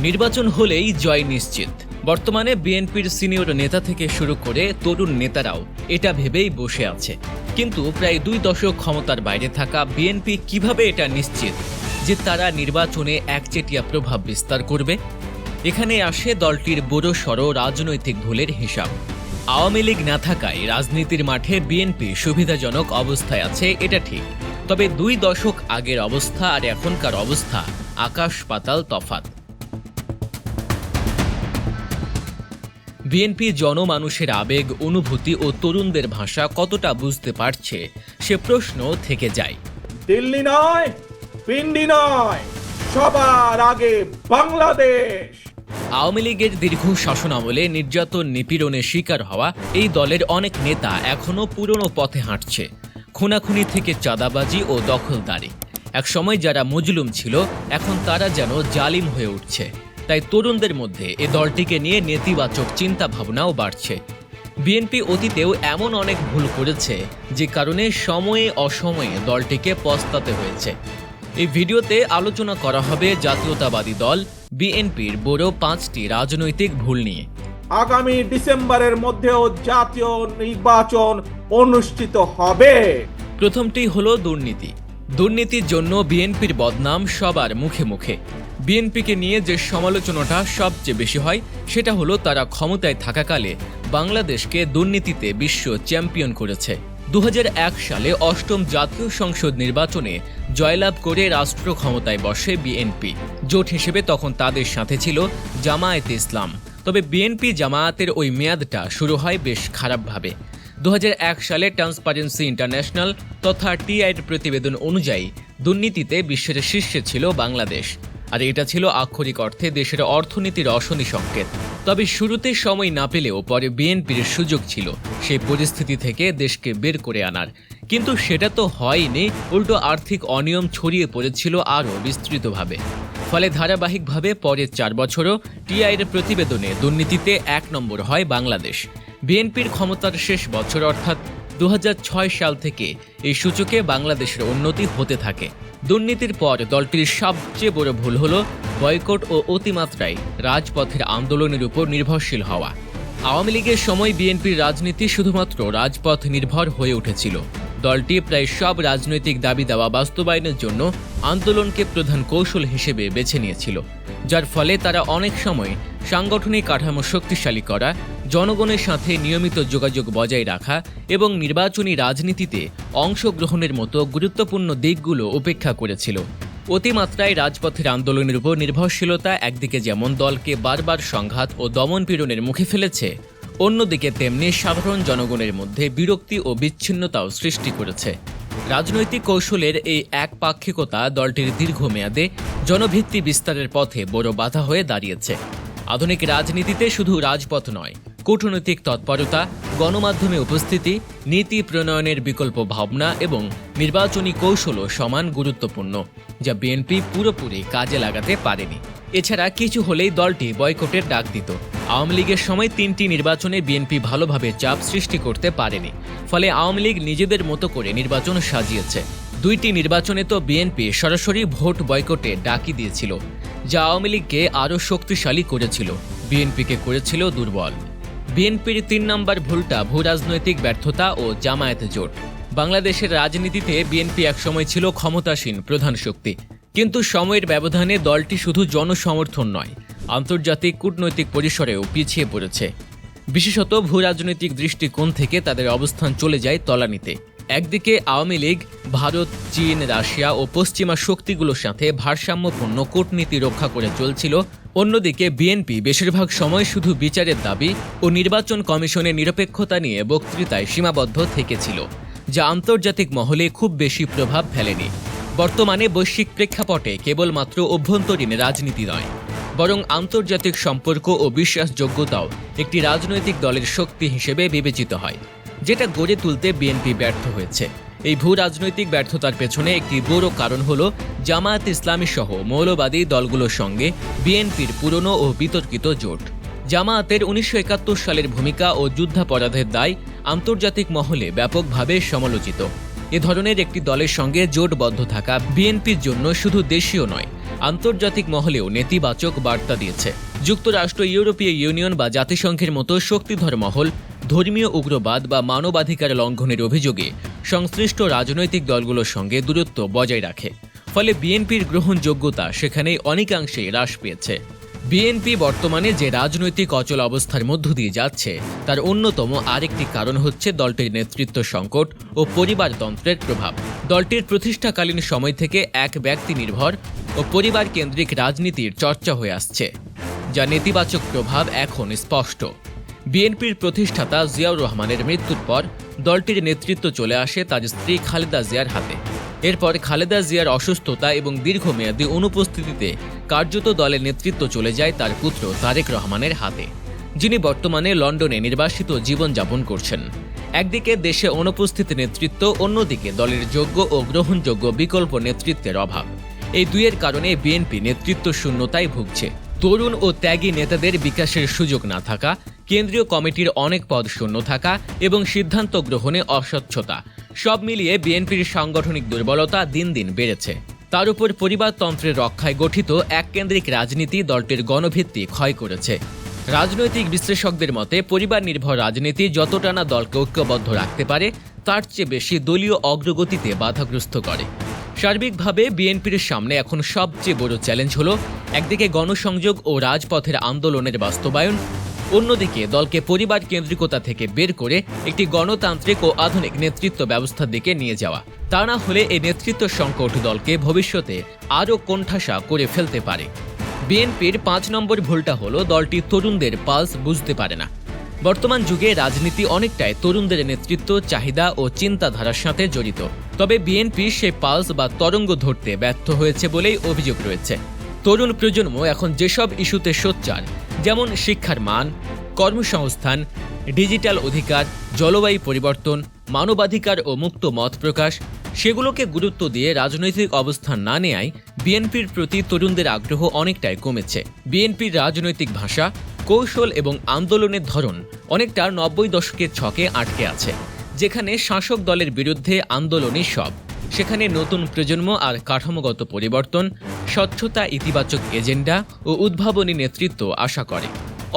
নির্বাচন হলেই জয় নিশ্চিত। বর্তমানে বিএনপির সিনিয়র নেতা থেকে শুরু করে তরুণ নেতারাও এটা ভেবেই বসে আছে। কিন্তু প্রায় 2 দশক ক্ষমতার বাইরে থাকা বিএনপি কিভাবে এটা নিশ্চিত যে তারা নির্বাচনে একচেটিয়া প্রভাব বিস্তার করবে? এখানে আসে দলটির বড়সড় রাজনৈতিক ভুলের হিসাব। আওয়ামী লীগ না থাকায় রাজনীতির মাঠে বিএনপি সুবিধাজনক অবস্থায় আছে, এটা ঠিক। তবে 2 দশক আগের অবস্থা আর এখনকার অবস্থা আকাশ পাতাল তফাৎ। বিএনপি জনমানুষের আবেগ, অনুভূতি ও তরুণদের ভাষা কতটা বুঝতে পারছে সে প্রশ্ন থেকে যায়। দিল্লি নয়, পিন্ডি নয়, সবার আগে বাংলাদেশ। আওয়ামী লীগের দীর্ঘ শাসনামলে নির্যাতন, নিপীড়নের শিকার হওয়া এই দলের অনেক নেতা এখনও পুরনো পথে হাঁটছে। খুনাখুনি থেকে চাঁদাবাজি ও দখলদারি। একসময় যারা মজলুম ছিল, এখন তারা যেন জালিম হয়ে উঠছে। তাই তরুণদের মধ্যে এ দলটিকে নিয়ে নেতিবাচক চিন্তা ভাবনাও বাড়ছে। বিএনপি অতীতেও এমন অনেক ভুল করেছে যে কারণে সময়ে অসময়ে দলটিকে পস্তাতে হয়েছে। এই ভিডিওতে আলোচনা করা হবে জাতীয়তাবাদী দল বিএনপির বড় 5টি রাজনৈতিক ভুল নিয়ে। আগামী ডিসেম্বরের মধ্যেও জাতীয় নির্বাচন অনুষ্ঠিত হবে। প্রথমটি হলো দুর্নীতি। দুর্নীতির জন্য বিএনপির বদনাম সবার মুখে মুখে। বিএনপিকে নিয়ে যে সমালোচনাটা সবচেয়ে বেশি হয় সেটা হলো তারা ক্ষমতায় থাকাকালে বাংলাদেশকে দুর্নীতিতে বিশ্ব চ্যাম্পিয়ন করেছে। 2001 সালে 8ম জাতীয় সংসদ নির্বাচনে জয়লাভ করে রাষ্ট্র ক্ষমতায় বসে বিএনপি। জোট হিসেবে তখন তাদের সাথে ছিল জামায়াতে ইসলাম। তবে বিএনপি জামায়াতের ওই মেয়াদটা শুরু হয় বেশ খারাপভাবে। 2001 সালে ট্রান্সপারেন্সি ইন্টারন্যাশনাল তথা টিআইয়ের প্রতিবেদন অনুযায়ী দুর্নীতিতে বিশ্বের শীর্ষে ছিল বাংলাদেশ। আর এটা ছিল আক্ষরিক অর্থে দেশের অর্থনীতির অশনি সংকেত। তবে শুরুতে সময় না পেলেও পরে বিএনপির সুযোগ ছিল সেই পরিস্থিতি থেকে দেশকে বের করে আনার। কিন্তু সেটা তো হয়নি, উল্টো আর্থিক অনিয়ম ছড়িয়ে পড়েছিল আরও বিস্তৃতভাবে। ফলে ধারাবাহিকভাবে পরের 4 বছরও টিআইয়ের প্রতিবেদনে দুর্নীতিতে 1 নম্বর হয় বাংলাদেশ। বিএনপির ক্ষমতার শেষ বছর অর্থাৎ 2006 সাল থেকে এই সূচকে বাংলাদেশের উন্নতি হতে থাকে। দুর্নীতির পর দলটির সবচেয়ে বড় ভুল হল বয়কট ও অতিমাত্রায় রাজপথের আন্দোলনের উপর নির্ভরশীল হওয়া। আওয়ামী লীগের সময় বিএনপির রাজনীতি শুধুমাত্র রাজপথ নির্ভর হয়ে উঠেছিল। দলটি প্রায় সব রাজনৈতিক দাবি দাওয়া বাস্তবায়নের জন্য আন্দোলনকে প্রধান কৌশল হিসেবে বেছে নিয়েছিল, যার ফলে তারা অনেক সময় সাংগঠনিক কাঠামো শক্তিশালী করা, জনগণের সাথে নিয়মিত যোগাযোগ বজায় রাখা এবং নির্বাচনী রাজনীতিতে অংশগ্রহণের মতো গুরুত্বপূর্ণ দিকগুলো উপেক্ষা করেছিল। অতিমাত্রায় রাজপথের আন্দোলনের উপর নির্ভরশীলতা একদিকে যেমন দলকে বারবার সংঘাত ও দমনপীড়নের মুখে ফেলেছে, অন্যদিকে তেমনি সাধারণ জনগণের মধ্যে বিরক্তি ও বিচ্ছিন্নতাও সৃষ্টি করেছে। রাজনৈতিক কৌশলের এই একপাক্ষিকতা দলটির দীর্ঘমেয়াদে জনভিত্তি বিস্তারের পথে বড় বাধা হয়ে দাঁড়িয়েছে। আধুনিক রাজনীতিতে শুধু রাজপথ নয়, কূটনৈতিক তৎপরতা, গণমাধ্যমে উপস্থিতি, নীতি প্রণয়নের বিকল্প ভাবনা এবং নির্বাচনী কৌশলও সমান গুরুত্বপূর্ণ, যা বিএনপি পুরোপুরি কাজে লাগাতে পারেনি। এছাড়া কিছু হলেই দলটি বয়কটের ডাক দিত। আওয়ামী লীগের সময় 3টি নির্বাচনে বিএনপি ভালোভাবে চাপ সৃষ্টি করতে পারেনি। ফলে আওয়ামী লীগ নিজেদের মতো করে নির্বাচন সাজিয়েছে। 2টি নির্বাচনে তো বিএনপি সরাসরি ভোট বয়কটে ডাকি দিয়েছিল, যা আওয়ামী লীগকে আরও শক্তিশালী করেছিল, বিএনপিকে করেছিল দুর্বল। বিএনপির 3 নম্বর ভুলটা ভূরাজনৈতিক ব্যর্থতা ও জামায়াত জোট। বাংলাদেশের রাজনীতিতে বিএনপি একসময় ছিল ক্ষমতাসীন প্রধান শক্তি, কিন্তু সময়ের ব্যবধানে দলটি শুধু জনসমর্থন নয়, আন্তর্জাতিক কূটনৈতিক পরিসরেও পিছিয়ে পড়েছে। বিশেষত ভূরাজনৈতিক দৃষ্টিকোণ থেকে তাদের অবস্থান চলে যায় তলানিতে। একদিকে আওয়ামী লীগ ভারত, চীন, রাশিয়া ও পশ্চিমা শক্তিগুলোর সাথে ভারসাম্যপূর্ণ কূটনীতি রক্ষা করে চলছিল, অন্যদিকে বিএনপি বেশিরভাগ সময় শুধু বিচারের দাবি ও নির্বাচন কমিশনের নিরপেক্ষতা নিয়ে বক্তৃতায় সীমাবদ্ধ থেকেছিল, যা আন্তর্জাতিক মহলে খুব বেশি প্রভাব ফেলেনি। বর্তমানে বৈশ্বিক প্রেক্ষাপটে কেবলমাত্র অভ্যন্তরীণ রাজনীতি নয়, বরং আন্তর্জাতিক সম্পর্ক ও বিশ্বাসযোগ্যতাও একটি রাজনৈতিক দলের শক্তি হিসেবে বিবেচিত হয়, যেটা গড়ে তুলতে বিএনপি ব্যর্থ হয়েছে। এই ভূ রাজনৈতিক ব্যর্থতার পেছনে একটি বড় কারণ হল জামায়াত ইসলামী সহ মৌলবাদী দলগুলোর সঙ্গে বিএনপির পুরনো ও বিতর্কিত জোট। জামায়াতের 1971 সালের ভূমিকা ও যুদ্ধাপরাধের দায় আন্তর্জাতিক মহলে ব্যাপকভাবে সমালোচিত। এ ধরনের একটি দলের সঙ্গে জোটবদ্ধ থাকা বিএনপির জন্য শুধু দেশীয় নয়, আন্তর্জাতিক মহলেও নেতিবাচক বার্তা দিয়েছে। যুক্তরাষ্ট্র, ইউরোপীয় ইউনিয়ন বা জাতিসংঘের মতো শক্তিধর মহল ধর্মীয় উগ্রবাদ বা মানবাধিকার লঙ্ঘনের অভিযোগে সংশ্লিষ্ট রাজনৈতিক দলগুলোর সঙ্গে দূরত্ব বজায় রাখে। ফলে বিএনপির গ্রহণযোগ্যতা সেখানে অনেকাংশে হ্রাস পেয়েছে। বিএনপি বর্তমানে যে রাজনৈতিক অচল অবস্থার মধ্য দিয়ে যাচ্ছে তার অন্যতম আরেকটি কারণ হচ্ছে দলটির নেতৃত্ব সংকট ও পরিবারতন্ত্রের প্রভাব। দলটির প্রতিষ্ঠাকালীন সময় থেকে এক ব্যক্তি নির্ভর ও পরিবার কেন্দ্রিক রাজনীতির চর্চা হয়ে আসছে, যা নেতিবাচক প্রভাব এখন স্পষ্ট। বিএনপির প্রতিষ্ঠাতা জিয়াউর রহমানের মৃত্যুর পর দলটির নেতৃত্ব চলে আসে তার স্ত্রী খালেদা জিয়ার হাতে। এরপর খালেদা জিয়ার অসুস্থতা এবং দীর্ঘমেয়াদী অনুপস্থিতিতে কার্যত দলের নেতৃত্ব চলে যায় তার পুত্র তারেক রহমানের হাতে, যিনি বর্তমানে লন্ডনে নির্বাসিত জীবনযাপন করছেন। একদিকে দেশে অনুপস্থিত নেতৃত্ব, অন্যদিকে দলের যোগ্য ও গ্রহণযোগ্য বিকল্প নেতৃত্বের অভাব। এই দুইয়ের কারণে বিএনপি নেতৃত্ব শূন্যতায় ভুগছে। তরুণ ও ত্যাগী নেতাদের বিকাশের সুযোগ না থাকা, কেন্দ্রীয় কমিটির অনেক পদ শূন্য থাকা এবং সিদ্ধান্ত গ্রহণে অস্বচ্ছতা, সব মিলিয়ে বিএনপির সাংগঠনিক দুর্বলতা দিন দিন বেড়েছে। তার উপর পরিবারতন্ত্রের রক্ষায় গঠিত এককেন্দ্রিক রাজনীতি দলটির গণভিত্তি ক্ষয় করেছে। রাজনৈতিক বিশ্লেষকদের মতে পরিবার নির্ভর রাজনীতি যতটা না দলকে ঐক্যবদ্ধ রাখতে পারে, তার চেয়ে বেশি দলীয় অগ্রগতিতে বাধাগ্রস্ত করে। সার্বিকভাবে বিএনপির সামনে এখন সবচেয়ে বড় চ্যালেঞ্জ হলো একদিকে গণসংযোগ ও রাজপথের আন্দোলনের বাস্তবায়ন, অন্যদিকে দলকে পরিবার কেন্দ্রিকতা থেকে বের করে একটি গণতান্ত্রিক ও আধুনিক নেতৃত্ব ব্যবস্থার দিকে নিয়ে যাওয়া। তা না হলে এই নেতৃত্ব সংকট দলকে ভবিষ্যতে আরও কোণঠাসা করে ফেলতে পারে। বিএনপির ৫ নম্বর ভুলটা হলো দলটি তরুণদের পালস বুঝতে পারে না। বর্তমান যুগে রাজনীতি অনেকটাই তরুণদের নেতৃত্ব, চাহিদা ও চিন্তাধারার সাথে জড়িত। তবে বিএনপি সেই পালস বা তরঙ্গ ধরতে ব্যর্থ হয়েছে বলেই অভিযোগ রয়েছে। তরুণ প্রজন্ম এখন যেসব ইস্যুতে সোচ্চার, যেমন শিক্ষার মান, কর্মসংস্থান, ডিজিটাল অধিকার, জলবায়ু পরিবর্তন, মানবাধিকার ও মুক্ত মত প্রকাশ, সেগুলোকে গুরুত্ব দিয়ে রাজনৈতিক অবস্থান না নেয়ায় বিএনপির প্রতি তরুণদের আগ্রহ অনেকটাই কমেছে। বিএনপির রাজনৈতিক ভাষা, কৌশল এবং আন্দোলনের ধরন অনেকটা ৯০ দশকের ছকে আটকে আছে, যেখানে শাসক দলের বিরুদ্ধে আন্দোলনই সব। সেখানে নতুন প্রজন্ম আর কাঠামোগত পরিবর্তন, স্বচ্ছতা, ইতিবাচক এজেন্ডা ও উদ্ভাবনী নেতৃত্ব আশা করে।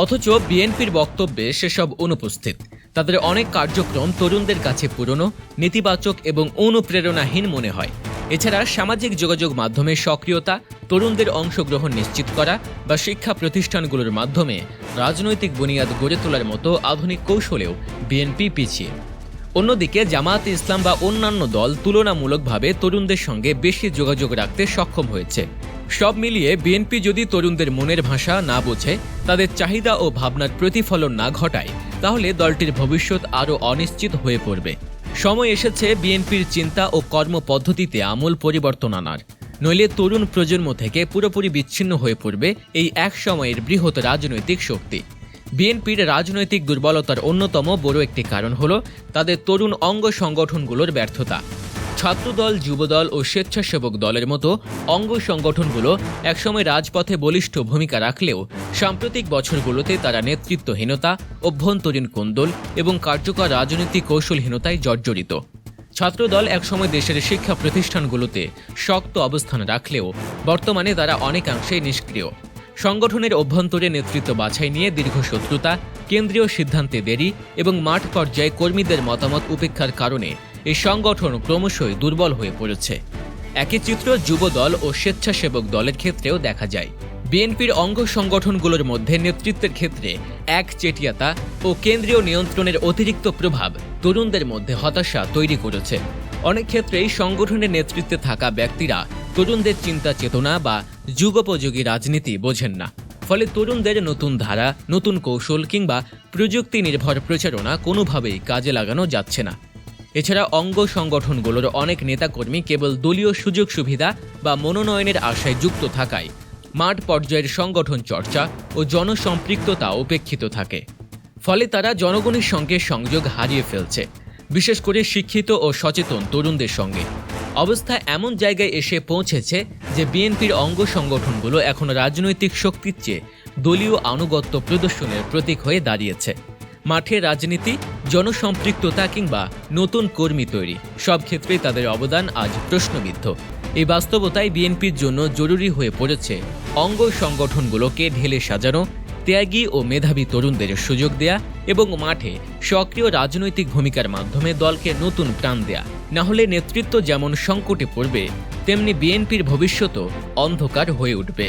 অথচ বিএনপির বক্তব্যে সেসব অনুপস্থিত। তাদের অনেক কার্যক্রম তরুণদের কাছে পুরনো, নেতিবাচক এবং অনুপ্রেরণাহীন মনে হয়। এছাড়া সামাজিক যোগাযোগ মাধ্যমে সক্রিয়তা, তরুণদের অংশগ্রহণ নিশ্চিত করা বা শিক্ষা প্রতিষ্ঠানগুলোর মাধ্যমে রাজনৈতিক বুনিয়াদ গড়ে তোলার মতো আধুনিক কৌশলেও বিএনপি পিছিয়ে। অন্যদিকে জামায়াতে ইসলাম বা অন্যান্য দল তুলনামূলকভাবে তরুণদের সঙ্গে বেশি যোগাযোগ রাখতে সক্ষম হয়েছে। সব মিলিয়ে বিএনপি যদি তরুণদের মনের ভাষা না বোঝে, তাদের চাহিদা ও ভাবনার প্রতিফলন না ঘটায়, তাহলে দলটির ভবিষ্যৎ আরও অনিশ্চিত হয়ে পড়বে। সময় এসেছে বিএনপির চিন্তা ও কর্মপদ্ধতিতে আমূল পরিবর্তন আনার, নইলে তরুণ প্রজন্ম থেকে পুরোপুরি বিচ্ছিন্ন হয়ে পড়বে এই এক সময়ের বৃহৎ রাজনৈতিক শক্তি। বিএনপির রাজনৈতিক দুর্বলতার অন্যতম বড় একটি কারণ হলো তাদের তরুণ অঙ্গ সংগঠনগুলোর ব্যর্থতা। ছাত্রদল, যুবদল ও স্বেচ্ছাসেবক দলের মতো অঙ্গ সংগঠনগুলো একসময় রাজপথে বলিষ্ঠ ভূমিকা রাখলেও সাম্প্রতিক বছরগুলোতে তারা নেতৃত্বহীনতা, অভ্যন্তরীণ কোন্দল এবং কার্যকর রাজনৈতিক কৌশলহীনতায় জর্জরিত। ছাত্রদল একসময় দেশের শিক্ষা প্রতিষ্ঠানগুলোতে শক্ত অবস্থান রাখলেও বর্তমানে তারা অনেকাংশেই নিষ্ক্রিয়। সংগঠনের অভ্যন্তরে নেতৃত্ব বাছাই নিয়ে দীর্ঘ শত্রুতা, কেন্দ্রীয় সিদ্ধান্তে দেরি এবং মাঠ পর্যায়ে কর্মীদের মতামত উপেক্ষার কারণে এই সংগঠন ক্রমশই দুর্বল হয়ে পড়েছে। একই চিত্র যুবদল ও স্বেচ্ছাসেবক দলের ক্ষেত্রেও দেখা যায়। বিএনপির অঙ্গ সংগঠনগুলোর মধ্যে নেতৃত্বের ক্ষেত্রে একচেটিয়াতা ও কেন্দ্রীয় নিয়ন্ত্রণের অতিরিক্ত প্রভাব তরুণদের মধ্যে হতাশা তৈরি করেছে। অনেক ক্ষেত্রেই সংগঠনের নেতৃত্বে থাকা ব্যক্তিরা তরুণদের চিন্তা চেতনা বা যুগোপযোগী রাজনীতি বোঝেন না। ফলে তরুণদের নতুন ধারা, নতুন কৌশল কিংবা প্রযুক্তি নির্ভর প্রচারণা কোনোভাবেই কাজে লাগানো যাচ্ছে না। এছাড়া অঙ্গ সংগঠনগুলোর অনেক নেতাকর্মী কেবল দলীয় সুযোগ সুবিধা বা মনোনয়নের আশায় যুক্ত থাকায় মাঠ পর্যায়ের সংগঠন চর্চা ও জনসম্পৃক্ততা উপেক্ষিত থাকে। ফলে তারা জনগণের সঙ্গে সংযোগ হারিয়ে ফেলছে, বিশেষ করে শিক্ষিত ও সচেতন তরুণদের সঙ্গে। অবস্থা এমন জায়গায় এসে পৌঁছেছে যে বিএনপির অঙ্গ সংগঠনগুলো এখন রাজনৈতিক শক্তির চেয়ে দলীয় আনুগত্য প্রদর্শনের প্রতীক হয়ে দাঁড়িয়েছে। মাঠে রাজনীতি, জনসম্পৃক্ততা কিংবা নতুন কর্মী তৈরি, সব ক্ষেত্রেই তাদের অবদান আজ প্রশ্নবিদ্ধ। এই বাস্তবতায় বিএনপির জন্য জরুরি হয়ে পড়েছে অঙ্গ সংগঠনগুলোকে ঢেলে সাজানো, ত্যাগী ও মেধাবী তরুণদের সুযোগ দেয়া এবং মাঠে সক্রিয় রাজনৈতিক ভূমিকার মাধ্যমে দলকে নতুন প্রাণ দেয়া। না হলে নেতৃত্ব যেমন সংকটে পড়বে, তেমনি বিএনপির ভবিষ্যতও অন্ধকার হয়ে উঠবে।